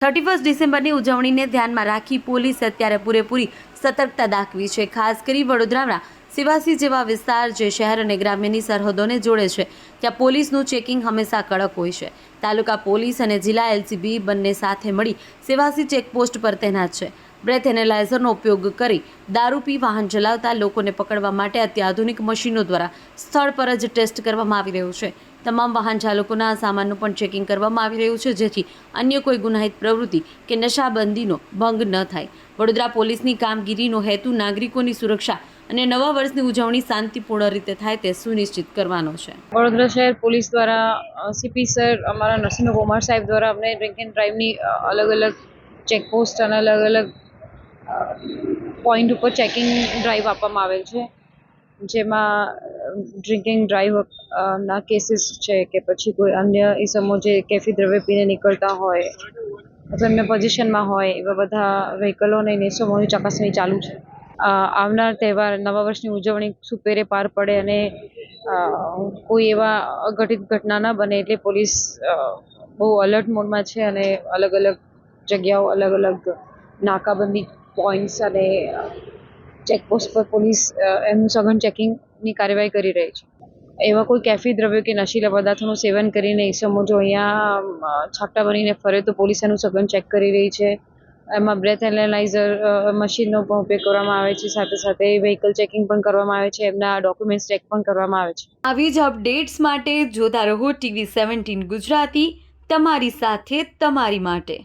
31 ડિસેમ્બરની ઉજવણીને ધ્યાનમાં રાખી પોલીસે અત્યારે પૂરેપૂરી સતર્કતા દાખવી છે। ખાસ કરી વડોદરાના સેવાસી જેવા વિસ્તાર જે શહેર અને ગ્રામ્યની સરહદોને જોડે છે ત્યાં પોલીસનું ચેકિંગ હંમેશા કડક હોય છે। તાલુકા પોલીસ અને જિલ્લા એલસીબી બંને સાથે મળી સેવાસી ચેકપોસ્ટ પર તૈનાત છે। બ્રેથ એનાલાઇઝરનો ઉપયોગ કરી દારૂ પી વાહન ચલાવતા લોકોને પકડવા માટે અત્યાધુનિક મશીનો દ્વારા સ્થળ પર જ ટેસ્ટ કરવામાં આવી રહ્યું છે। તમામ વાહન ચાલકોના સામાનનું પણ ચેકિંગ કરવામાં આવી રહ્યું છે જેથી અન્ય કોઈ ગુનાહિત પ્રવૃત્તિ કે નશાબંધીનો ભંગ ન થાય। વડોદરા પોલીસની કામગીરીનો હેતુ નાગરિકોની સુરક્ષા અને નવા વર્ષની ઉજવણી શાંતિપૂર્ણ રીતે થાય તે સુનિશ્ચિત કરવાનો છે। વડોદરા શહેર પોલીસ દ્વારા સીપી સર અમારા નરસિંહ કુમાર સાહેબ દ્વારા અમને ડ્રિંક એન્ડ ડ્રાઈવની અલગ અલગ ચેકપોસ્ટ અને અલગ અલગ પોઈન્ટ ઉપર ચેકિંગ ડ્રાઈવ આપવામાં આવેલ છે, જેમાં ડ્રિંકિંગ ડ્રાઈવ ના કેસીસ છે કે પછી કોઈ અન્ય ઇસમો જે કેફી દ્રવ્ય પીને નીકળતા હોય અથવા એમના પોઝિશનમાં હોય એવા બધા વ્હીકલો અને ઇસમોની ચકાસણી ચાલુ છે। આવનાર તહેવાર નવા વર્ષની ઉજવણી સુપેરે પાર પડે અને કોઈ એવા અઘટિત ઘટના ન બને એટલે પોલીસ બહુ અલર્ટ મોડમાં છે અને અલગ અલગ જગ્યાઓ અલગ અલગ નાકાબંધી પોઈન્ટ્સ અને ચેકપોસ્ટ પર પોલીસ એમનું સઘન ચેકિંગની કાર્યવાહી કરી રહી છે। એવા કોઈ કેફી દ્રવ્યો કે નશીલા પદાર્થોનું સેવન કરીને ઇસમો જો અહીંયા છાંટા બનીને ફરે તો પોલીસ એનું સઘન ચેક કરી રહી છે। એમાં બ્રેથ એનાલાઇઝર મશીનનો પણ ઉપયોગ કરવામાં આવે છે, સાથે સાથે વ્હીકલ ચેકિંગ પણ કરવામાં આવે છે, એમના ડોક્યુમેન્ટ્સ ચેક પણ કરવામાં આવે છે। આવી જ અપડેટ્સ માટે જોતા રહો TV 17 ગુજરાતી, તમારી સાથે તમારી માટે।